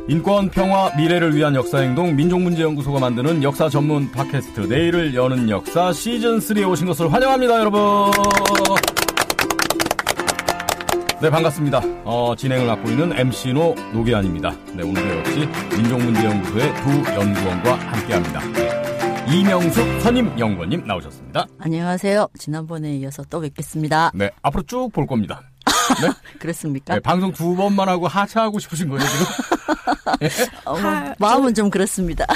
인권, 평화, 미래를 위한 역사행동 민족문제연구소가 만드는 역사 전문 팟캐스트 내일을 여는 역사 시즌3에 오신 것을 환영합니다, 여러분. 네, 반갑습니다. 진행을 맡고 있는 MC노 노계한입니다. 네, 오늘도 역시 민족문제연구소의 두 연구원과 함께합니다. 이명숙 선임연구원님 나오셨습니다. 안녕하세요. 지난번에 이어서 또 뵙겠습니다. 네, 앞으로 쭉 볼 겁니다. 네? 그렇습니까? 네, 방송 두 번만 하고 하차하고 싶으신 거예요, 지금? 마음은 좀 그렇습니다.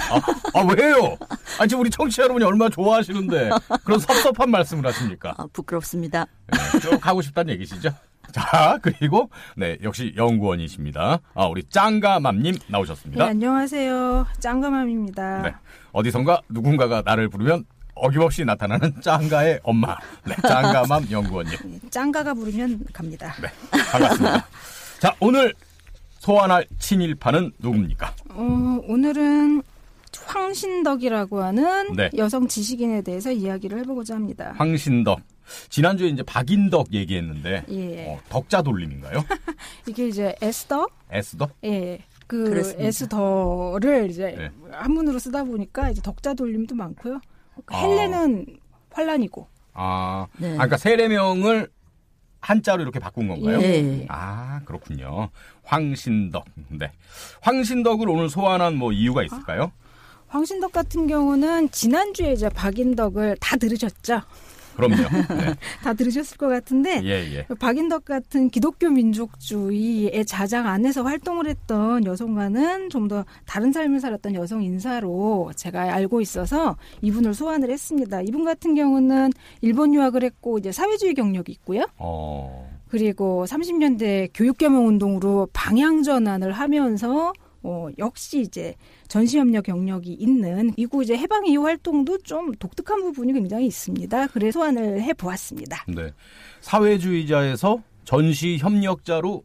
왜요? 아니, 지금 우리 청취자 여러분이 얼마나 좋아하시는데 그런 섭섭한 말씀을 하십니까? 부끄럽습니다. 네, 쭉 하고 싶다는 얘기시죠? 자, 그리고 네, 역시 연구원이십니다. 우리 짱가맘님 나오셨습니다. 네, 안녕하세요. 짱가맘입니다. 네, 어디선가 누군가가 나를 부르면 어김없이 나타나는 짱가의 엄마. 네, 짱가맘 연구원님. 네, 짱가가 부르면 갑니다. 네, 반갑습니다. 자, 오늘 소환할 친일파는 누굽니까? 오늘은 황신덕이라고 하는 네. 여성 지식인에 대해서 이야기를 해보고자 합니다. 황신덕. 지난주에 이제 박인덕 얘기했는데, 예. 덕자 돌림인가요? 이게 이제 에스더? 에스더? 예. 그렇습니다. 에스더를 이제 네. 한문으로 쓰다 보니까 이제 덕자 돌림도 많고요. 헬레는 환란이고. 네. 그러니까 세례명을 한자로 이렇게 바꾼 건가요? 예. 그렇군요. 황신덕. 네. 황신덕을 오늘 소환한 뭐 이유가 있을까요? 황신덕 같은 경우는 지난주에 이제 박인덕을 다 들으셨죠? 그럼요. 네. 다 들으셨을 것 같은데 예. 박인덕 같은 기독교 민족주의의 자장 안에서 활동을 했던 여성과는 좀 더 다른 삶을 살았던 여성 인사로 제가 알고 있어서 이분을 소환을 했습니다. 이분 같은 경우는 일본 유학을 했고 이제 사회주의 경력이 있고요. 그리고 30년대 교육개혁운동으로 방향전환을 하면서 역시 이제 전시협력 경력이 있는 미국 이제 해방 이후 활동도 좀 독특한 부분이 굉장히 있습니다. 그래서 소환을 해보았습니다. 네. 사회주의자에서 전시협력자로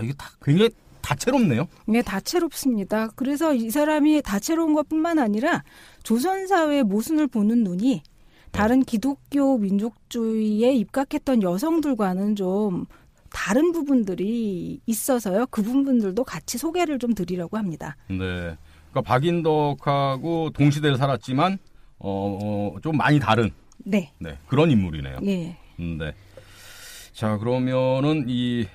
이게 굉장히 다채롭네요. 네, 다채롭습니다. 그래서 이 사람이 다채로운 것뿐만 아니라 조선사회의 모순을 보는 눈이 다른 기독교 민족주의에 입각했던 여성들과는 좀 다른 부분들이 있어서요. 그 부분들도 같이 소개를 좀 드리려고 합니다. 네. 그러니까 박인덕하고 동시대를 살았지만 좀 많이 다른 네. 그런 인물이네요. 네. 네. 자, 그러면은 이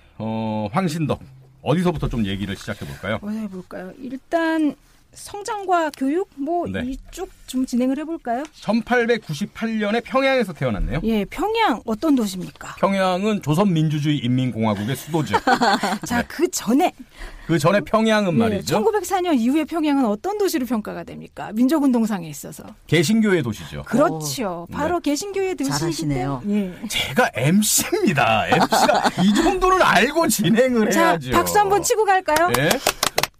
황신덕 어디서부터 좀 얘기를 시작해 볼까요? 어디 해볼까요? 일단 성장과 교육 네. 이쪽 좀 진행을 해볼까요? 1898년에 평양에서 태어났네요. 예, 평양 어떤 도시입니까? 평양은 조선민주주의 인민공화국의 수도죠. 자, 네. 그 전에 평양은 말이죠. 1904년 이후에 평양은 어떤 도시로 평가가 됩니까? 민족운동상에 있어서. 개신교의 도시죠. 그렇죠. 바로 개신교의 도시이기 잘하시네요. 때문에. 예. 제가 MC입니다. MC가 이 정도는 알고 진행을 자, 해야죠. 박수 한번 치고 갈까요? 예?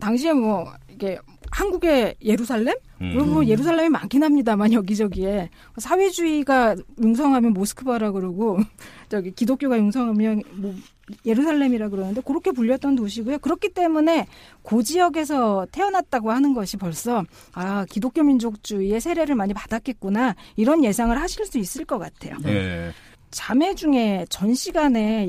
당시에 이게 한국의 예루살렘? 물론 예루살렘이 많긴 합니다만 여기저기에 사회주의가 융성하면 모스크바라 그러고 기독교가 융성하면 예루살렘이라 그러는데 그렇게 불렸던 도시고요. 그렇기 때문에 그 지역에서 태어났다고 하는 것이 벌써 기독교 민족주의의 세례를 많이 받았겠구나 이런 예상을 하실 수 있을 것 같아요. 예. 자매 중에 전시관을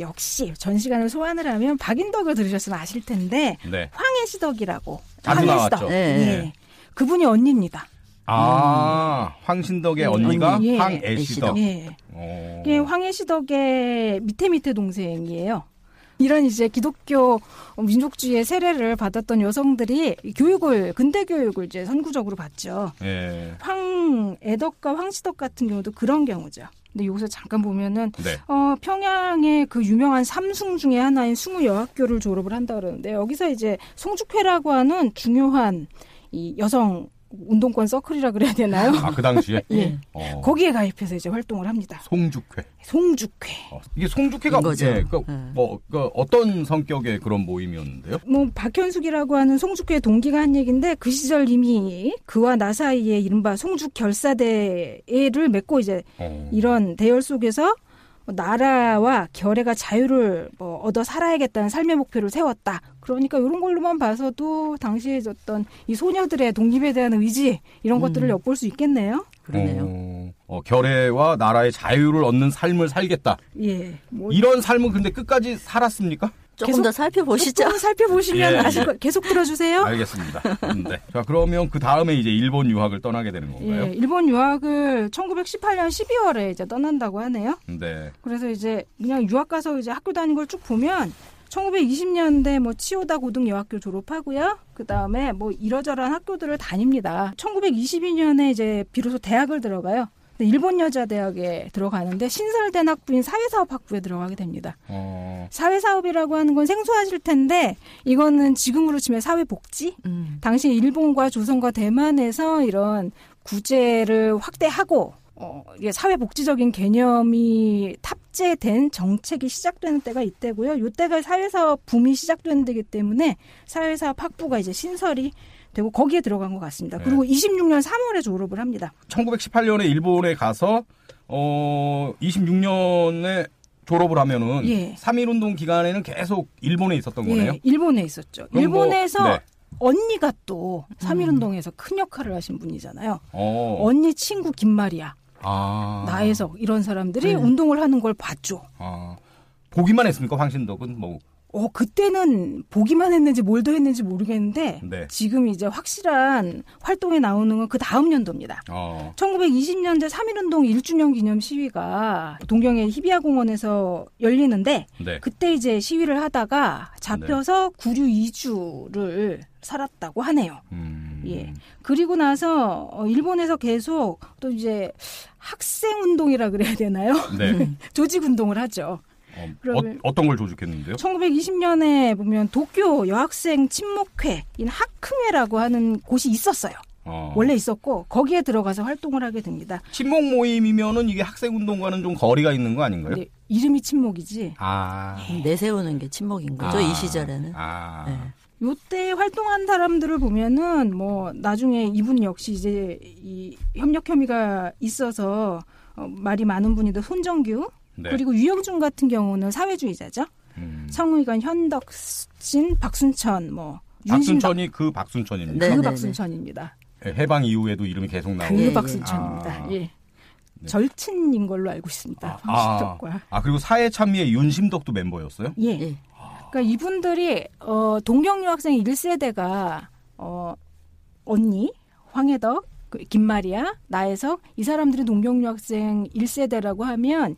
소환을 하면 박인덕을 들으셨으면 아실 텐데 네. 황해시덕이라고 자주 나왔죠. 예. 그분이 언니입니다. 황신덕의 언니가 예. 황애시덕. 예. 이게 황해시덕의 밑에 동생이에요. 이런 이제 기독교 민족주의의 세례를 받았던 여성들이 근대 교육을 이제 선구적으로 받죠. 예. 황애덕과 황시덕 같은 경우도 그런 경우죠. 근데 여기서 잠깐 보면은 네. 평양의 그 유명한 삼숭 중에 하나인 숭우여학교를 졸업을 한다 그러는데 여기서 이제 송죽회라고 하는 중요한 이 여성 운동권 서클이라 그래야 되나요? 그 당시에? 예. 거기에 가입해서 이제 활동을 합니다. 송죽회. 송죽회. 이게 송죽회가 거죠. 어떤 성격의 그런 모임이었는데요? 박현숙이라고 하는 송죽회 동기가 한 얘기인데 그 시절 이미 그와 나 사이에 이른바 송죽 결사대를 맺고 이제 이런 대열 속에서 나라와 결의가 자유를 얻어 살아야겠다는 삶의 목표를 세웠다. 그러니까 이런 걸로만 봐서도 당시에 어떤 이 소녀들의 독립에 대한 의지 이런 것들을 엿볼 수 있겠네요. 그러네요. 결의와 나라의 자유를 얻는 삶을 살겠다. 예. 이런 삶은 근데 끝까지 살았습니까? 조금 더 살펴보시죠. 조금 살펴보시면 예, 아실 거. 계속 들어주세요. 알겠습니다. 네. 자, 그러면 그 다음에 이제 일본 유학을 떠나게 되는 건가요? 예, 일본 유학을 1918년 12월에 이제 떠난다고 하네요. 네. 그래서 이제 그냥 유학 가서 이제 학교 다닌 걸 쭉 보면 1920년대 뭐 치오다 고등여학교 졸업하고요. 그 다음에 뭐 이러저러한 학교들을 다닙니다. 1922년에 이제 비로소 대학을 들어가요. 일본 여자대학에 들어가는데 신설된 학부인 사회사업학부에 들어가게 됩니다. 사회사업이라고 하는 건 생소하실 텐데 이거는 지금으로 치면 사회복지? 당시 일본과 조선과 대만에서 이런 구제를 확대하고 이게 사회복지적인 개념이 탑재된 정책이 시작되는 때가 이때고요. 이때가 사회사업 붐이 시작되는 때이기 때문에 사회사업학부가 이제 신설이 되고 거기에 들어간 것 같습니다. 네. 그리고 26년 3월에 졸업을 합니다. 1918년에 일본에 가서 26년에 졸업을 하면은 예. 3.1운동 기간에는 계속 일본에 있었던 거네요? 예, 일본에 있었죠. 그럼 일본에서 네. 언니가 또 3.1운동에서 큰 역할을 하신 분이잖아요. 어. 언니 친구 김마리아, 나혜석 이런 사람들이 운동을 하는 걸 봤죠. 보기만 했습니까? 황신덕은 뭐. 그때는 보기만 했는지 뭘 더 했는지 모르겠는데 네. 지금 이제 확실한 활동에 나오는 건 그 다음 연도입니다. 1920년대 3.1운동 1주년 기념 시위가 동경의 히비야 공원에서 열리는데 네. 그때 이제 시위를 하다가 잡혀서 구류 2주를 살았다고 하네요. 예. 그리고 나서 일본에서 계속 또 이제 학생 운동이라 그래야 되나요? 네. 조직 운동을 하죠. 어떤 걸 조직했는데요? 1920년에 보면 도쿄 여학생 친목회인 하크메라고 하는 곳이 있었어요. 원래 있었고 거기에 들어가서 활동을 하게 됩니다. 친목 모임이면은 이게 학생 운동과는 좀 거리가 있는 거 아닌가요? 네, 이름이 친목이지. 내세우는 게 친목인 거죠. 이 시절에는. 네. 요때 활동한 사람들을 보면은 뭐 나중에 이분 역시 이제 이 협력 혐의가 있어서 말이 많은 분이도 손정규. 네. 그리고 유영준 같은 경우는 사회주의자죠. 성의관, 현덕진, 박순천, 뭐 박순천이 그 박순천입니다. 그 박순천입니다. 해방 이후에도 이름이 계속 나오고. 그 박순천입니다. 예. 네. 절친인 걸로 알고 있습니다. 황신덕과. 그리고 사회참미의 윤심덕도 멤버였어요? 예. 그러니까 이분들이 동경유학생 1세대가 언니, 황혜덕, 김마리아, 나혜석 이 사람들이 동경유학생 1세대라고 하면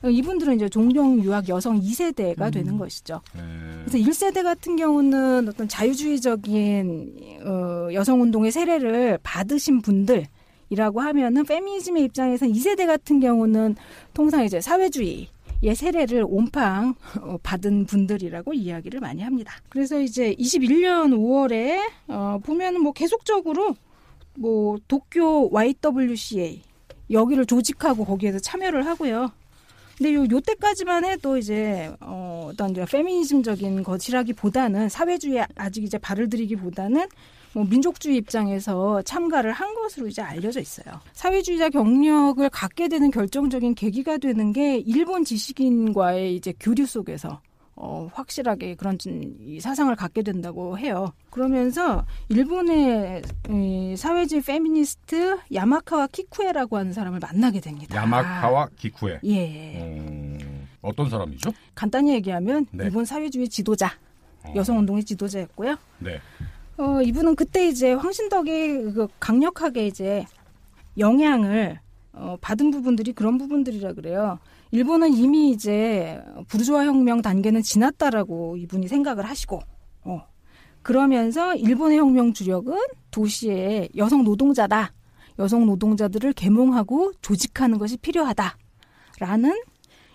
이분들은 이제 동경유학 여성 2세대가 되는 것이죠. 그래서 1세대 같은 경우는 어떤 자유주의적인 여성운동의 세례를 받으신 분들이라고 하면은 페미니즘의 입장에서는 2세대 같은 경우는 통상 이제 사회주의의 세례를 온팡 받은 분들이라고 이야기를 많이 합니다. 그래서 이제 21년 5월에 보면은 뭐 계속적으로 뭐 도쿄 YWCA 여기를 조직하고 거기에서 참여를 하고요. 근데 요 때까지만 해도 이제 어떤 이제 페미니즘적인 것이라기보다는 사회주의에 아직 이제 발을 들이기보다는 뭐 민족주의 입장에서 참가를 한 것으로 이제 알려져 있어요. 사회주의자 경력을 갖게 되는 결정적인 계기가 되는 게 일본 지식인과의 이제 교류 속에서 확실하게 그런 이 사상을 갖게 된다고 해요. 그러면서 일본의 사회주의 페미니스트 야마카와 키쿠에라고 하는 사람을 만나게 됩니다. 야마카와 키쿠에. 예. 어떤 사람이죠? 간단히 얘기하면 네. 일본 사회주의 지도자, 여성운동의 지도자였고요. 네. 이분은 그때 이제 황신덕이 강력하게 이제 영향을 받은 부분들이 그런 부분들이라 그래요. 일본은 이미 이제 부르주아 혁명 단계는 지났다라고 이분이 생각을 하시고 그러면서 일본의 혁명 주력은 도시의 여성 노동자다. 여성 노동자들을 계몽하고 조직하는 것이 필요하다라는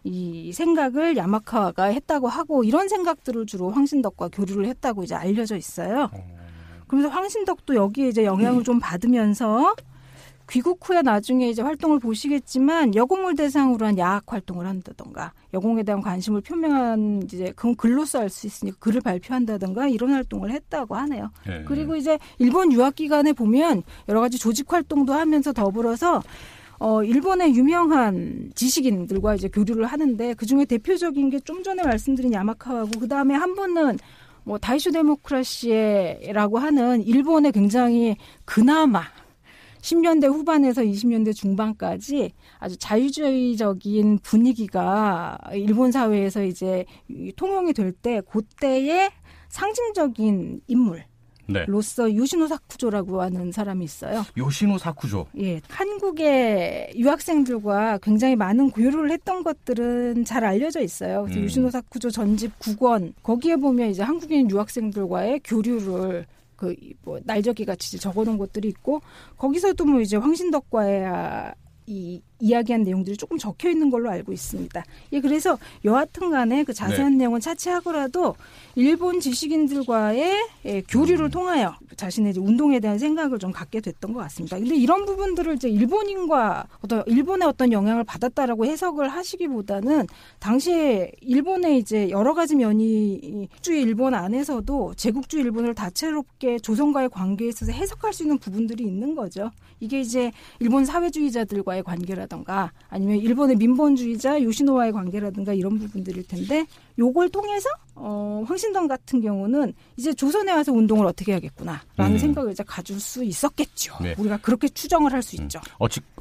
이 생각을 야마카와가 했다고 하고 이런 생각들을 주로 황신덕과 교류를 했다고 이제 알려져 있어요. 그러면서 황신덕도 여기에 이제 영향을 좀 받으면서 귀국 후에 나중에 이제 활동을 보시겠지만 여공을 대상으로 한 야학 활동을 한다던가 여공에 대한 관심을 표명한 이제 그건 글로써 알 수 있으니까 글을 발표한다던가 이런 활동을 했다고 하네요. 네. 그리고 이제 일본 유학 기간에 보면 여러 가지 조직 활동도 하면서 더불어서 일본의 유명한 지식인들과 이제 교류를 하는데 그 중에 대표적인 게 좀 전에 말씀드린 야마카와고 그 다음에 한 분은 뭐 다이쇼 데모크라시에라고 하는 일본의 굉장히 그나마 10년대 후반에서 20년대 중반까지 아주 자유주의적인 분위기가 일본 사회에서 이제 통용이 될 때 그때의 상징적인 인물. 네. 로서 요시노 사쿠조라고 하는 사람이 있어요. 요시노 사쿠조. 예, 한국의 유학생들과 굉장히 많은 교류를 했던 것들은 잘 알려져 있어요. 그래서 요시노 사쿠조 전집 9권 거기에 보면 이제 한국인 유학생들과의 교류를 날적이 같이 적어놓은 것들이 있고 거기서도 뭐 이제 황신덕과의 이야기한 내용들이 조금 적혀 있는 걸로 알고 있습니다. 예, 그래서 여하튼간에 그 자세한 내용은 차치하고라도 일본 지식인들과의 교류를 통하여 자신의 이제 운동에 대한 생각을 좀 갖게 됐던 것 같습니다. 근데 이런 부분들을 이제 일본인과 일본의 어떤 영향을 받았다라고 해석을 하시기보다는 당시에 일본의 이제 여러 가지 면이 국주의 일본 안에서도 제국주의 일본을 다채롭게 조선과의 관계에 있어서 해석할 수 있는 부분들이 있는 거죠. 이게 이제 일본 사회주의자들과의 관계라든가 아니면 일본의 민본주의자 요시노와의 관계라든가 이런 부분들일 텐데 요걸 통해서 황신동 같은 경우는 이제 조선에 와서 운동을 어떻게 해야겠구나라는 생각을 이제 가질 수 있었겠죠. 네. 우리가 그렇게 추정을 할 수 있죠.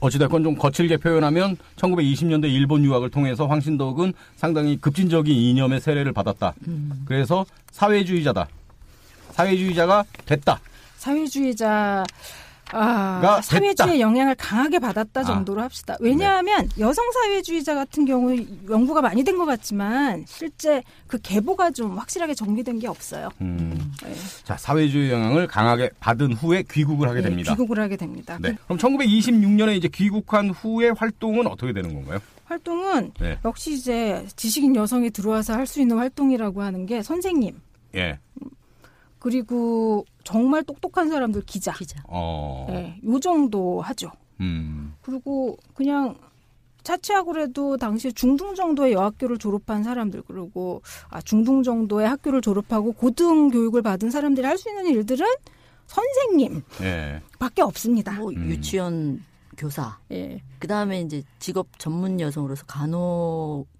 어찌됐건 좀 거칠게 표현하면 1920년대 일본 유학을 통해서 황신덕은 상당히 급진적인 이념의 세례를 받았다. 그래서 사회주의자가 됐다. 사회주의의 영향을 강하게 받았다 정도로 합시다. 왜냐하면 여성 사회주의자 같은 경우 연구가 많이 된 것 같지만 실제 그 계보가 좀 확실하게 정리된 게 없어요. 네. 자, 사회주의 영향을 강하게 받은 후에 귀국을 하게 됩니다. 귀국을 하게 됩니다. 네. 그럼 1926년에 이제 귀국한 후의 활동은 어떻게 되는 건가요? 활동은 역시 이제 지식인 여성이 들어와서 할 수 있는 활동이라고 하는 게 선생님. 예. 그리고 정말 똑똑한 사람들 기자. 네, 요 정도 하죠. 그리고 그냥 차치하고라도 당시 중등 정도의 여학교를 졸업한 사람들 그리고 중등 정도의 학교를 졸업하고 고등 교육을 받은 사람들이 할 수 있는 일들은 선생님 밖에 없습니다. 뭐 유치원 교사. 예. 그다음에 이제 직업 전문 여성으로서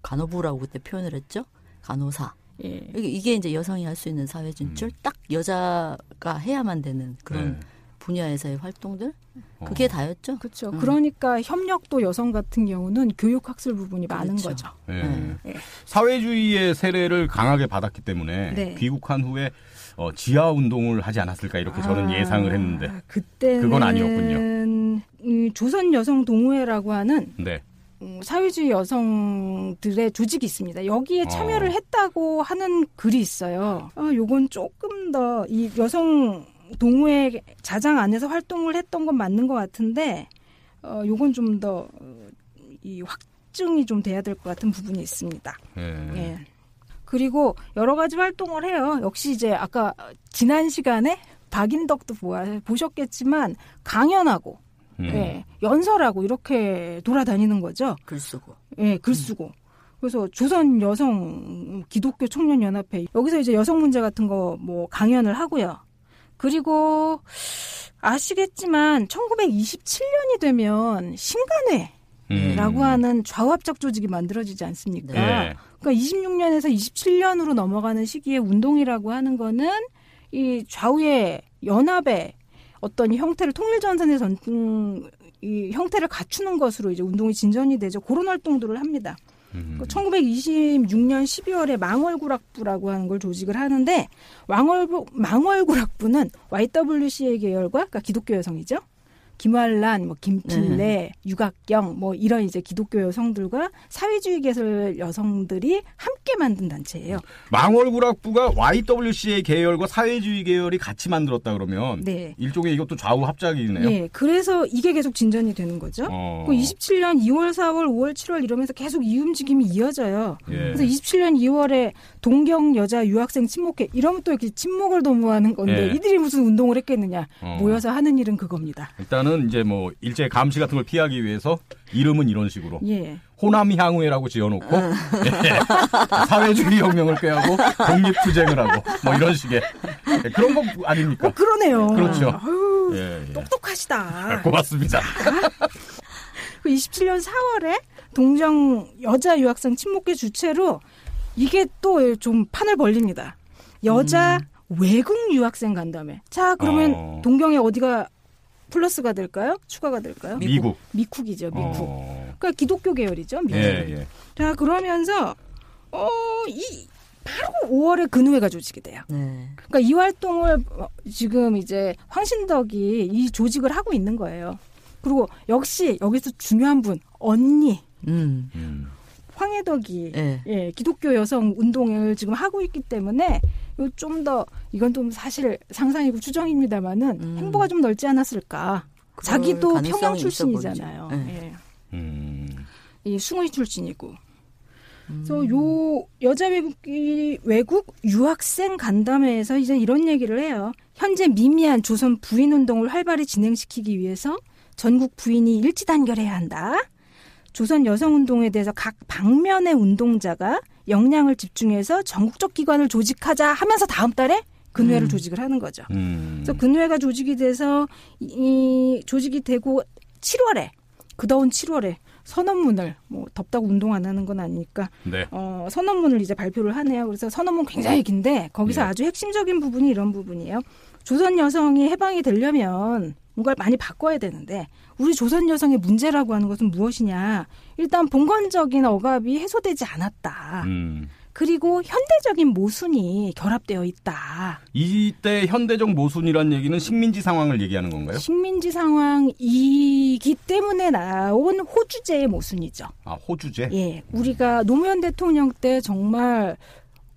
간호부라고 그때 표현을 했죠. 간호사. 예. 이게 이제 여성이 할 수 있는 사회 진출, 딱 여자가 해야만 되는 그런 분야에서의 활동들, 그게 다였죠. 그렇죠. 그러니까 협력도 여성 같은 경우는 교육학술 부분이 많은 거죠. 사회주의의 세례를 강하게 받았기 때문에 귀국한 후에 지하 운동을 하지 않았을까 이렇게 저는 예상을 했는데 그때는 그건 아니었군요. 조선 여성 동호회라고 하는 사회주의 여성들의 조직이 있습니다. 여기에 참여를 했다고 하는 글이 있어요. 요건 조금 더 이 여성 동호회 자장 안에서 활동을 했던 건 맞는 것 같은데 요건 좀 더 이 확증이 좀 돼야 될 것 같은 부분이 있습니다. 예. 그리고 여러 가지 활동을 해요. 역시 이제 아까 지난 시간에 박인덕도 보셨겠지만 강연하고 연설하고 이렇게 돌아다니는 거죠. 글 쓰고. 예, 글 쓰고. 그래서 조선 여성 기독교 청년 연합회 여기서 이제 여성 문제 같은 거 뭐 강연을 하고요. 그리고 아시겠지만 1927년이 되면 신간회라고 하는 좌우합작 조직이 만들어지지 않습니까? 그러니까 26년에서 27년으로 넘어가는 시기에 운동이라고 하는 거는 이 좌우의 연합의 어떤 형태를 통일전선의 이 형태를 갖추는 것으로 이제 운동이 진전이 되죠. 그런 활동들을 합니다. 1926년 12월에 망월구락부라고 하는 걸 조직을 하는데 망월구락부는 YWCA 계열과 그러니까 기독교 여성이죠. 김활란, 뭐 김필래, 유각경, 뭐 이런 이제 기독교 여성들과 사회주의 계열 여성들이 함께 만든 단체예요. 망월구락부가 YWCA 계열과 사회주의 계열이 같이 만들었다 그러면 일종의 이것도 좌우 합작이네요. 네, 그래서 이게 계속 진전이 되는 거죠. 27년 2월, 4월, 5월, 7월 이러면서 계속 이 움직임이 이어져요. 그래서 27년 2월에 동경 여자 유학생 친목회 이러면 또 이렇게 친목을 도모하는 건데 이들이 무슨 운동을 했겠느냐. 모여서 하는 일은 그겁니다. 일단은 이제 뭐 일제 감시 같은 걸 피하기 위해서 이름은 이런 식으로 호남향후회라고 지어놓고 사회주의 혁명을 꾀하고 독립투쟁을 하고 뭐 이런 식의 그런 거 아닙니까? 그러네요. 그렇죠. 아유, 똑똑하시다. 고맙습니다. 27년 4월에 동정 여자 유학생 친목회 주최로 이게 또 좀 판을 벌립니다. 여자 외국 유학생 간담회. 자, 그러면 동경에 어디가 플러스가 될까요? 추가가 될까요? 미국. 미국이죠. 미국. 그러니까 기독교 계열이죠. 미국. 예. 자, 그러면서 바로 5월에 근우회가 조직이 돼요. 네. 그러니까 이 활동을 지금 이제 황신덕이 이 조직을 하고 있는 거예요. 그리고 역시 여기서 중요한 분 언니 황혜덕이 네. 예, 기독교 여성 운동을 지금 하고 있기 때문에 좀 더 이건 좀 사실 상상이고 추정입니다만은 행보가 좀 넓지 않았을까. 자기도 평양 출신이잖아요. 네. 예. 이 숭의 출신이고. 그래서 요 여자 외국 유학생 간담회에서 이제 이런 얘기를 해요. 현재 미미한 조선 부인 운동을 활발히 진행시키기 위해서 전국 부인이 일지단결해야 한다. 조선 여성 운동에 대해서 각 방면의 운동자가 역량을 집중해서 전국적 기관을 조직하자 하면서 다음 달에 근회를 조직을 하는 거죠. 그래서 근회가 조직이 돼서 이 조직이 되고 7월에 그 더운 7월에 선언문을 뭐 덥다고 운동 안 하는 건 아니니까 네. 선언문을 이제 발표를 하네요. 그래서 선언문 굉장히 긴데 거기서 아주 핵심적인 부분이 이런 부분이에요. 조선 여성이 해방이 되려면 뭔가를 많이 바꿔야 되는데 우리 조선 여성의 문제라고 하는 것은 무엇이냐. 일단 본건적인 억압이 해소되지 않았다. 그리고 현대적인 모순이 결합되어 있다. 이때 현대적 모순이란 얘기는 식민지 상황을 얘기하는 건가요? 식민지 상황이기 때문에 나온 호주제의 모순이죠. 아, 호주제? 예, 우리가 노무현 대통령 때 정말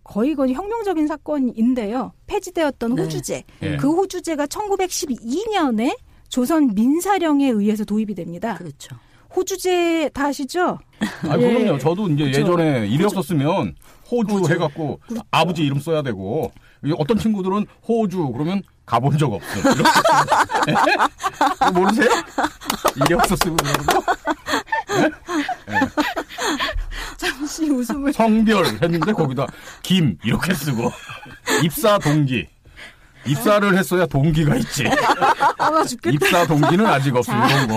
거의 혁명적인 사건인데요. 폐지되었던 호주제. 네. 그 호주제가 1912년에 조선 민사령에 의해서 도입이 됩니다. 그렇죠. 호주제 다 아시죠? 아, 그럼요. 저도 이제 그렇죠. 예전에 이력 썼으면 호주 해갖고 아버지 이름 써야 되고 어떤 친구들은 호주 그러면 가본 적 없어. 이렇게. 모르세요? 이력 썼으면 그런 거? 네? 잠시 웃음을. 성별 했는데 거기다 김 이렇게 쓰고 입사 동기. 입사를 했어야 동기가 있지. 아마 죽겠다. 입사 동기는 아직 없어.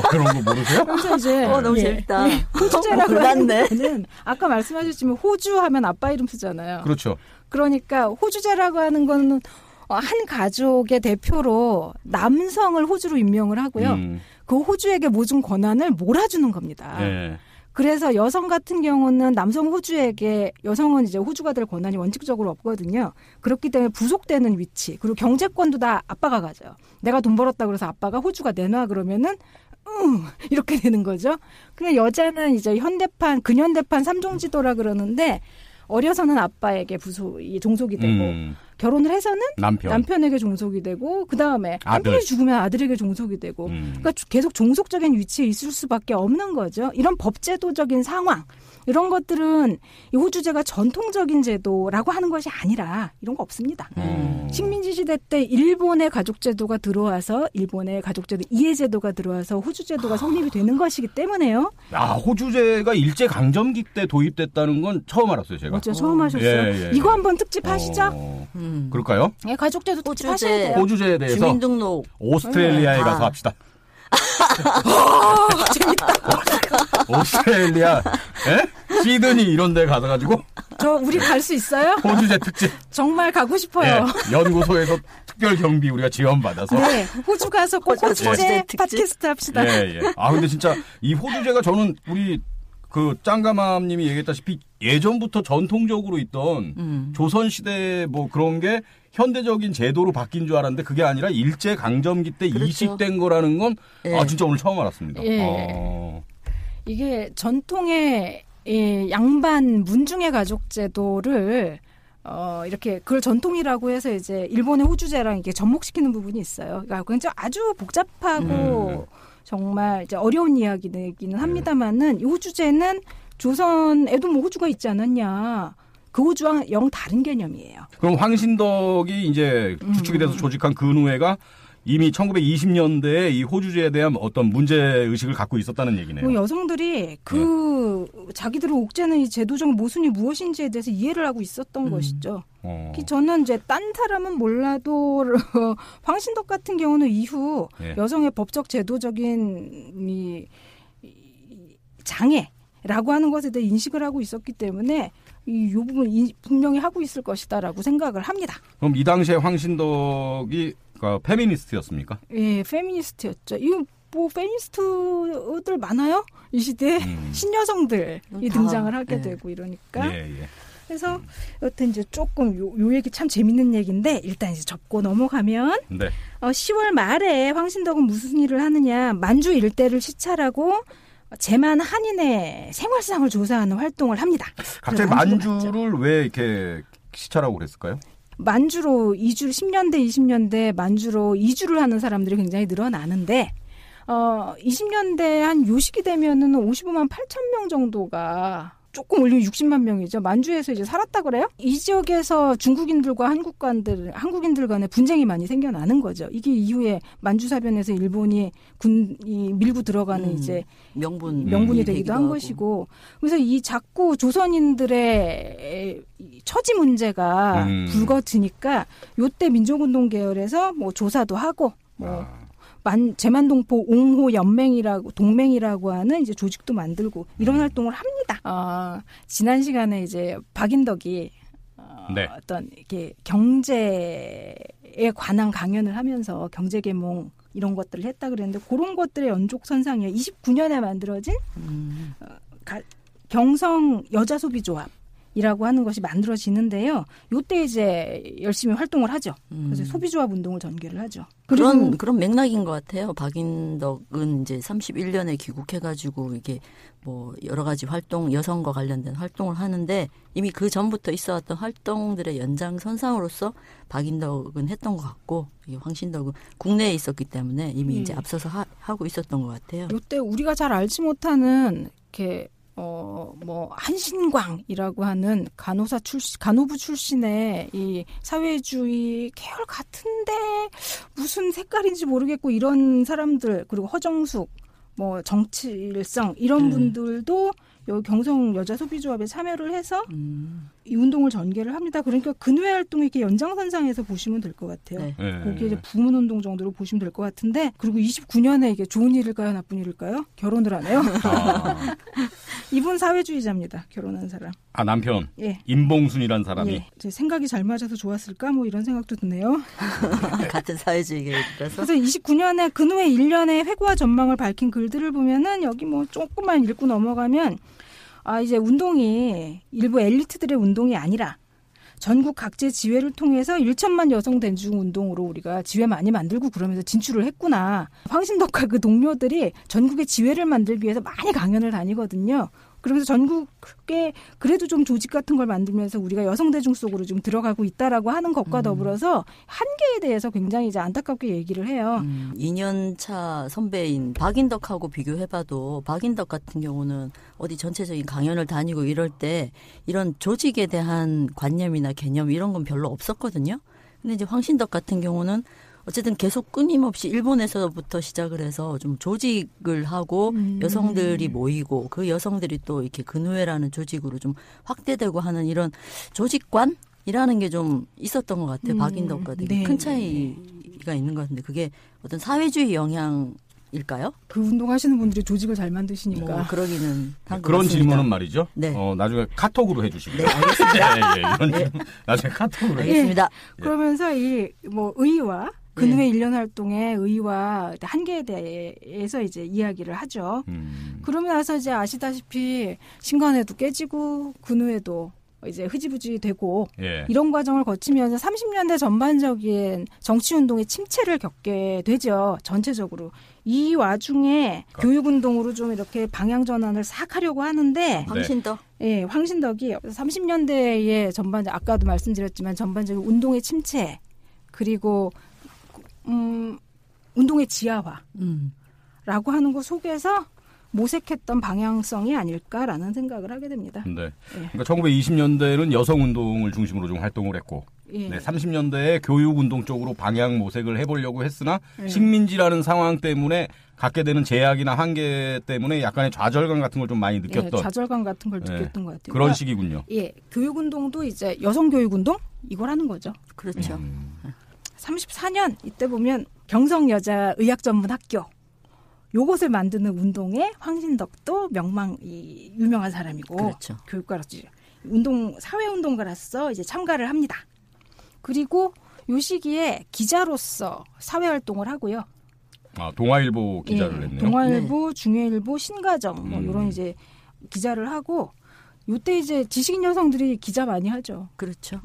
그런 거 모르세요? 그래서 이제 너무 재밌다. 호주제라고 몰랐네. 하는 거는 아까 말씀하셨지만 호주 하면 아빠 이름 쓰잖아요. 그렇죠. 그러니까 호주제라고 하는 거는 한 가족의 대표로 남성을 호주로 임명을 하고요. 그 호주에게 모든 권한을 몰아주는 겁니다. 네. 그래서 여성 같은 경우는 남성 호주에게 여성은 이제 호주가 될 권한이 원칙적으로 없거든요. 그렇기 때문에 부속되는 위치 그리고 경제권도 다 아빠가 가져요. 내가 돈 벌었다 그래서 아빠가 호주가 내놔 그러면은 이렇게 되는 거죠. 근데 여자는 이제 근현대판 3종지도라 그러는데 어려서는 아빠에게 종속이 되고 결혼을 해서는 남편에게 종속이 되고 그다음에 남편이 죽으면 아들에게 종속이 되고 그러니까 계속 종속적인 위치에 있을 수밖에 없는 거죠. 이런 법제도적인 상황 이런 것들은 이 호주제가 전통적인 제도라고 하는 것이 아니라 이런 거 없습니다. 식민지 시대 때 일본의 가족제도가 들어와서 일본의 가족제도 이해제도가 들어와서 호주제도가 성립이 되는 것이기 때문에요. 아, 호주제가 일제강점기 때 도입됐다는 건 처음 알았어요, 제가. 어째 처음 하셨어요? 예. 이거 한번 특집 하시죠? 그럴까요? 예, 가족제도 특집 호주제. 하셔야 돼요. 호주제에 대해서 주민등록. 오스트레일리아에 가서 합시다. 재밌다. 오스트레일리아, 시드니 이런 데 가가지고 우리 갈 수 있어요? 호주제 특집. 정말 가고 싶어요. 예, 연구소에서 특별 경비 우리가 지원받아서. 네, 호주 가서 꼭 호주제 팟캐스트 합시다. 예. 아, 근데 진짜 이 호주제가 저는 우리 짱가맘님이 얘기했다시피 예전부터 전통적으로 있던 조선시대 뭐 그런 게 현대적인 제도로 바뀐 줄 알았는데 그게 아니라 일제강점기 때 그렇죠. 이식된 거라는 건 예. 진짜 오늘 처음 알았습니다. 예. 이게 전통의 양반 문중의 가족 제도를 이렇게 그걸 전통이라고 해서 이제 일본의 호주제랑 이게 접목시키는 부분이 있어요. 그러니까 굉장히 아주 복잡하고 정말 이제 어려운 이야기이기는 합니다만은 이 호주제는 조선에도 뭐 호주가 있지 않았냐. 그 호주와 영 다른 개념이에요. 그럼 황신덕이 이제 주축이 돼서 조직한 근우회가 이미 1920년대에 이 호주제에 대한 어떤 문제의식을 갖고 있었다는 얘기네요. 여성들이 자기들을 옥죄는 이 제도적 모순이 무엇인지에 대해서 이해를 하고 있었던 것이죠. 저는 이제 딴 사람은 몰라도 황신덕 같은 경우는 이후 여성의 법적 제도적인 이 장애라고 하는 것에 대해 인식을 하고 있었기 때문에 이 부분 분명히 하고 있을 것이다라고 생각을 합니다. 그럼 이 당시에 황신덕이 페미니스트였습니까? 예, 페미니스트였죠. 이거 뭐 페미니스트들 많아요? 이 시대에 신여성들이 등장을 하게 되고 이러니까. 그래서 여튼 이제 조금 요 얘기 참 재밌는 얘기인데 일단 이제 접고 넘어가면 10월 말에 황신덕은 무슨 일을 하느냐. 만주 일대를 시찰하고 제만 한인의 생활상을 조사하는 활동을 합니다. 갑자기 만주를 왜 이렇게 시찰하고 그랬을까요? 만주로 10년대 20년대 만주로 이주를 하는 사람들이 굉장히 늘어나는데 20년대 한 요 시기 되면은 55만 8천 명 정도가 조금 올리면 60만 명이죠. 만주에서 이제 살았다 그래요? 이 지역에서 중국인들과 한국인들 간에 분쟁이 많이 생겨나는 거죠. 이게 이후에 만주사변에서 일본이 군이 밀고 들어가는 이제 명분이 되기도 한 것이고. 그래서 이 자꾸 조선인들의 처지 문제가 불거지니까 요때 민족운동 계열에서 뭐 조사도 하고 제만동포 옹호 동맹이라고 하는 이제 조직도 만들고 이런 활동을 합니다. 지난 시간에 이제 박인덕이 어떤 이렇게 경제에 관한 강연을 하면서 경제계몽 이런 것들을 했다 그랬는데 그런 것들의 연족선상이에요. 29년에 만들어진 경성 여자소비조합. 이라고 하는 것이 만들어지는데요. 요때 이제 열심히 활동을 하죠. 그래서 소비조합 운동을 전개를 하죠. 그런 맥락인 것 같아요. 박인덕은 이제 31년에 귀국해가지고 이게 뭐 여러 가지 활동, 여성과 관련된 활동을 하는데 이미 그 전부터 있어왔던 활동들의 연장선상으로서 박인덕은 했던 것 같고 황신덕은 국내에 있었기 때문에 이미 이제 앞서서 하고 있었던 것 같아요. 요때 우리가 잘 알지 못하는 이렇게 뭐 한신광이라고 하는 간호부 출신의 이 사회주의 계열 같은데 무슨 색깔인지 모르겠고 이런 사람들 그리고 허정숙 뭐 정칠성 이런 분들도 여기 경성 여자 소비조합에 참여를 해서 이 운동을 전개를 합니다. 그러니까 근회 활동이 이렇게 연장선상에서 보시면 될 것 같아요. 거기에 이제 부문운동 정도로 보시면 될 것 같은데 그리고 29년에 이게 좋은 일일까요, 나쁜 일일까요? 결혼을 하네요. 이분 사회주의자입니다. 결혼한 사람. 남편. 예. 임봉순이란 사람이. 예. 제 생각이 잘 맞아서 좋았을까? 뭐 이런 생각도 드네요. 같은 사회주의계라서. 그래서 29년에 근후에 1년의 회고와 전망을 밝힌 글들을 보면은 여기 뭐 조금만 읽고 넘어가면 이제 운동이 일부 엘리트들의 운동이 아니라 전국 각지의 지회를 통해서 1천만 여성 대중 운동으로 우리가 지회 많이 만들고 그러면서 진출을 했구나. 황신덕과 그 동료들이 전국의 지회를 만들기 위해서 많이 강연을 다니거든요. 그러면서 전국에 그래도 좀 조직 같은 걸 만들면서 우리가 여성 대중 속으로 좀 들어가고 있다라고 하는 것과 더불어서 한계에 대해서 굉장히 이제 안타깝게 얘기를 해요. 2년차 선배인 박인덕하고 비교해봐도 박인덕 같은 경우는 어디 전체적인 강연을 다니고 이럴 때 이런 조직에 대한 관념이나 개념 이런 건 별로 없었거든요. 근데 이제 황신덕 같은 경우는 어쨌든 계속 끊임없이 일본에서부터 시작을 해서 좀 조직을 하고 여성들이 모이고 그 여성들이 또 이렇게 근후회라는 조직으로 좀 확대되고 하는 이런 조직관이라는 게 좀 있었던 것 같아요. 박인덕과 되게 큰 차이가 있는 것 같은데 그게 어떤 사회주의 영향일까요? 그 운동하시는 분들이 조직을 잘 만드시니까. 뭐 그러기는 한 그런 같습니다. 질문은 말이죠. 네. 나중에 카톡으로 해주시고요. 네, 알겠습니다. 이런 질문 나중에 카톡으로 알겠습니다. 그러면서 이 뭐 의와 근후회 1년 활동의 의의와 한계에 대해서 이제 이야기를 하죠. 그러면 나서 이제 아시다시피 신관회도 깨지고 근후회도 이제 흐지부지 되고 이런 과정을 거치면서 30년대 전반적인 정치운동의 침체를 겪게 되죠. 전체적으로. 이 와중에 교육운동으로 좀 이렇게 방향전환을 싹 하려고 하는데 황신덕? 예, 황신덕이 30년대에 아까도 말씀드렸지만 전반적인 운동의 침체 그리고 운동의 지하화라고 하는 것 속에서 모색했던 방향성이 아닐까라는 생각을 하게 됩니다. 네. 그러니까 1920년대에는 여성운동을 중심으로 좀 활동을 했고 30년대에 교육운동 쪽으로 방향 모색을 해보려고 했으나 식민지라는 상황 때문에 갖게 되는 제약이나 한계 때문에 약간의 좌절감 같은 걸 좀 많이 느꼈던. 좌절감 같은 걸 느꼈던 것 같아요. 그런 시기군요. 교육운동도 이제 여성교육운동? 이걸 하는 거죠. 그렇죠. 34년 이때 보면 경성여자의학전문학교 요것을 만드는 운동에 황신덕도 유명한 사람이고 그렇죠. 교육가로서 사회운동가로서 이제 참가를 합니다. 그리고 요 시기에 기자로서 사회 활동을 하고요. 동아일보 기자를 했네요. 동아일보, 중앙일보, 신가정 뭐 이런 이제 기자를 하고 요때 이제 지식인 여성들이 기자 많이 하죠. 그렇죠.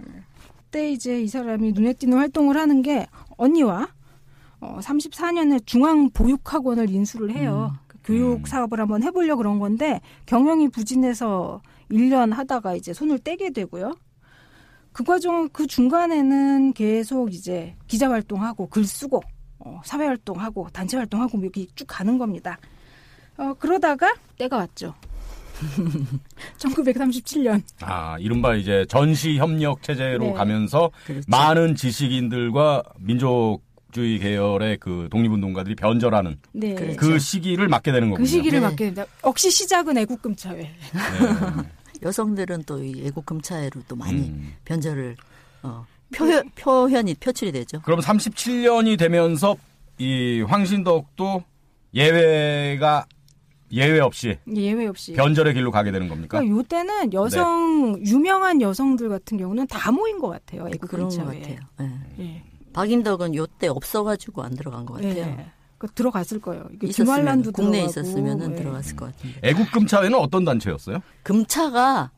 그때 이제 이 사람이 눈에 띄는 활동을 하는 게 언니와 34년에 중앙보육학원을 인수를 해요. 교육 사업을 한번 해보려고 그런 건데 경영이 부진해서 1년 하다가 이제 손을 떼게 되고요. 그 중간에는 계속 이제 기자 활동하고 글 쓰고 사회 활동하고 단체 활동하고 이렇게 쭉 가는 겁니다. 그러다가 때가 왔죠. 1937년. 이른바 이제 전시협력 체제로 네. 가면서 그렇죠. 많은 지식인들과 민족주의 계열의 그 독립운동가들이 변절하는 네. 그렇죠. 그 시기를 맞게 되는 거군요. 그 시기를 네. 맡게 됩니다. 역시 시작은 애국금차회. 네. 여성들은 또 이 애국금차회로 또 많이 변절을 표출이 되죠. 그럼 37년이 되면서 이 황신덕도 예외 없이 변절의 길로 가게 되는 겁니까? 그러니까 요때는 유명한 여성들 같은 경우는 다 모인 것 같아요. 그런 것 애국금차회에. 같아요. 네. 예. 박인덕은 요때 없어가지고 안 들어간 것 같아요. 예. 들어갔을 거예요. 있었으면, 국내에 들어가고. 있었으면 예. 들어갔을 것 같은데. 애국금차회는 어떤 단체였어요? 금차가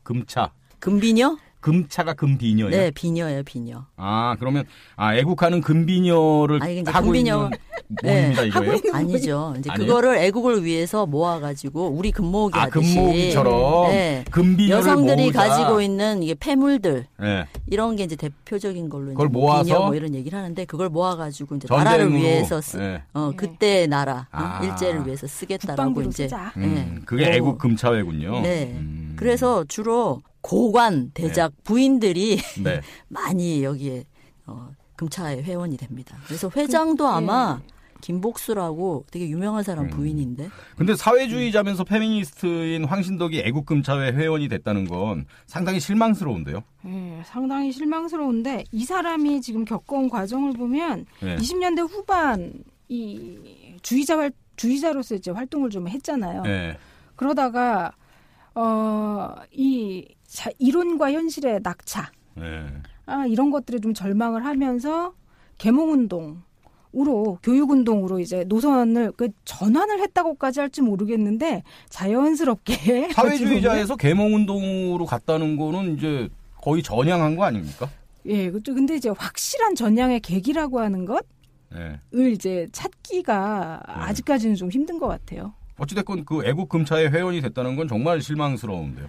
금비녀? 금차가 금비녀예요? 네, 비녀예요, 비녀. 그러면 애국하는 금비녀를 아니, 근데 하고 금비녀- 있는 모임이다 이거예요? 아니죠. 이제 아니에요? 그거를 애국을 위해서 모아가지고 우리 금모으기 하듯이 금모으기처럼 네. 금비녀를 여성들이 모으자. 가지고 있는 이게 폐물들 네. 이런 게 이제 대표적인 걸로 그걸 이제 모아서 비녀 뭐 이런 얘기를 하는데 그걸 모아가지고 이제 전쟁으로, 나라를 위해서 네. 그때 나라 아. 일제를 위해서 쓰겠다라고 국방부로 이제 쓰자. 그게 애국금차회군요. 네. 그래서 주로 고관 대작 부인들이 네. 많이 여기에 금차회 회원이 됩니다. 그래서 회장도 아마 김복수라고 되게 유명한 사람 부인인데. 근데 사회주의자면서 페미니스트인 황신덕이 애국금차회 회원이 됐다는 건 상당히 실망스러운데요. 네, 상당히 실망스러운데 이 사람이 지금 겪어온 과정을 보면 네. 20년대 후반 이 주의자로서 이제 활동을 좀 했잖아요. 네. 그러다가 이론과 현실의 낙차, 네. 이런 것들에 좀 절망을 하면서 계몽운동으로 교육운동으로 이제 노선을 전환을 했다고까지 할지 모르겠는데 자연스럽게 사회주의자에서 계몽운동으로 갔다는 거는 이제 거의 전향한 거 아닙니까? 예, 그렇죠. 근데 이제 확실한 전향의 계기라고 하는 것을 네. 이제 찾기가 아직까지는 좀 힘든 것 같아요. 어찌됐건 그 애국금차회 회원이 됐다는 건 정말 실망스러운데요.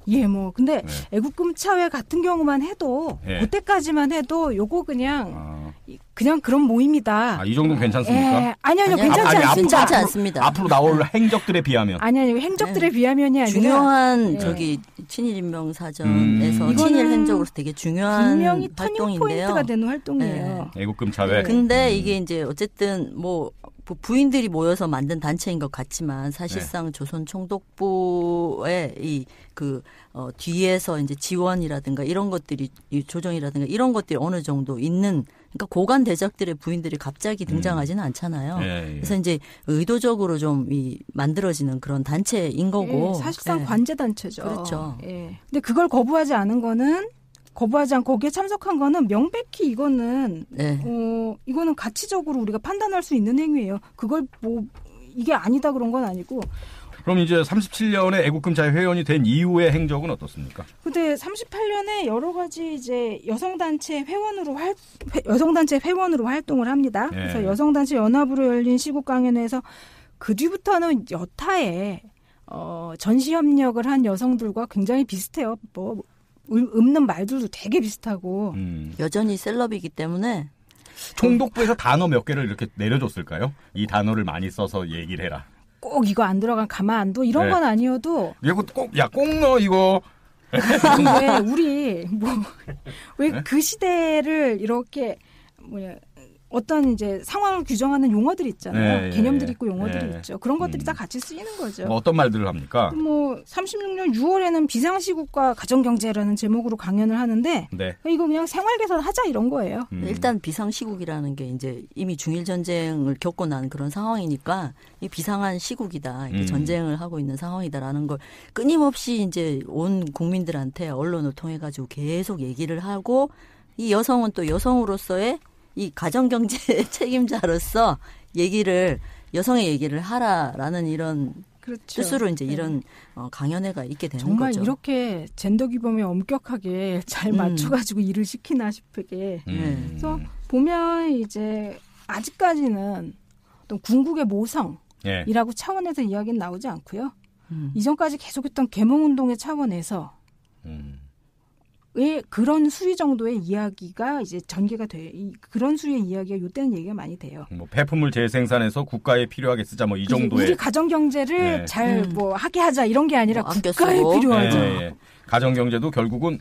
예, 근데 애국금차회 같은 경우만 해도 그때까지만 해도 요거 그냥 그런 모임이다. 이 정도는 괜찮습니까? 아니요, 괜찮지 않습니다. 괜찮지 않습니다. 앞으로 나올 행적들에 비하면. 아니요, 행적들의 비하면이 아니라 중요한 친일인명 사전에서 친일 행적으로서 되게 중요한 분명히 활동인데요. 터닝포인트가 되는 활동이에요. 애국금차회. 근데 이게 이제 어쨌든 부인들이 모여서 만든 단체인 것 같지만 사실상 조선 총독부의 뒤에서 이제 지원이라든가 이런 것들이 조정이라든가 이런 것들이 어느 정도 있는 그러니까 고관 대작들의 부인들이 갑자기 등장하지는 않잖아요. 그래서 이제 의도적으로 좀 만들어지는 그런 단체인 거고. 사실상 관제 단체죠. 그렇죠. 근데 그걸 거부하지 않고 거기에 참석한 거는 명백히 이거는 이거는 가치적으로 우리가 판단할 수 있는 행위예요. 그걸 이게 아니다 그런 건 아니고. 그럼 이제 37년에 애국금차회 회원이 된 이후의 행적은 어떻습니까? 근데 38년에 여러 가지 이제 여성단체 회원으로 활동을 합니다. 그래서 여성단체 연합으로 열린 시국 강연회에서 그 뒤부터는 여타의 전시협력을 한 여성들과 굉장히 비슷해요. 읊는 말들도 되게 비슷하고. 여전히 셀럽이기 때문에. 총독부에서 단어 몇 개를 이렇게 내려줬을까요? 이 단어를 많이 써서 얘기를 해라. 꼭 이거 안 들어간 가만 안 둬 이런 건 아니어도. 이거 꼭 넣어 이거. 왜 그 시대를 이렇게 어떤 이제 상황을 규정하는 용어들이 있잖아요. 개념들이 있고 용어들이 있죠. 그런 것들이 다 같이 쓰이는 거죠. 어떤 말들을 합니까? 36년 6월에는 비상시국과 가정경제라는 제목으로 강연을 하는데 이거 그냥 생활개선 하자 이런 거예요. 일단 비상시국이라는 게 이제 이미 중일전쟁을 겪고 난 그런 상황이니까 이 비상한 시국이다. 전쟁을 하고 있는 상황이다라는 걸 끊임없이 이제 온 국민들한테 언론을 통해 가지고 계속 얘기를 하고 이 여성은 또 여성으로서의 이 가정경제 책임자로서 여성의 얘기를 하라라는 이런 그렇죠. 뜻으로 이제 네. 이런 강연회가 있게 되는 정말 거죠. 이렇게 젠더 기범에 엄격하게 잘 맞춰가지고 일을 시키나 싶게. 그래서 보면 이제 아직까지는 어떤 궁극의 모성이라고 차원에서 이야기는 나오지 않고요. 이전까지 계속했던 계몽운동의 차원에서 왜 그런 수위 정도의 이야기가 이제 전개가 돼. 그런 수위의 이야기가 요때는 얘기가 많이 돼요. 뭐 폐품을 재생산해서 국가에 필요하게 쓰자 뭐 이 정도의 우리 가정 경제를 네. 잘 뭐 하게 하자 이런 게 아니라 뭐 아껴 국가에 쓰고. 필요하죠. 예. 가정 경제도 결국은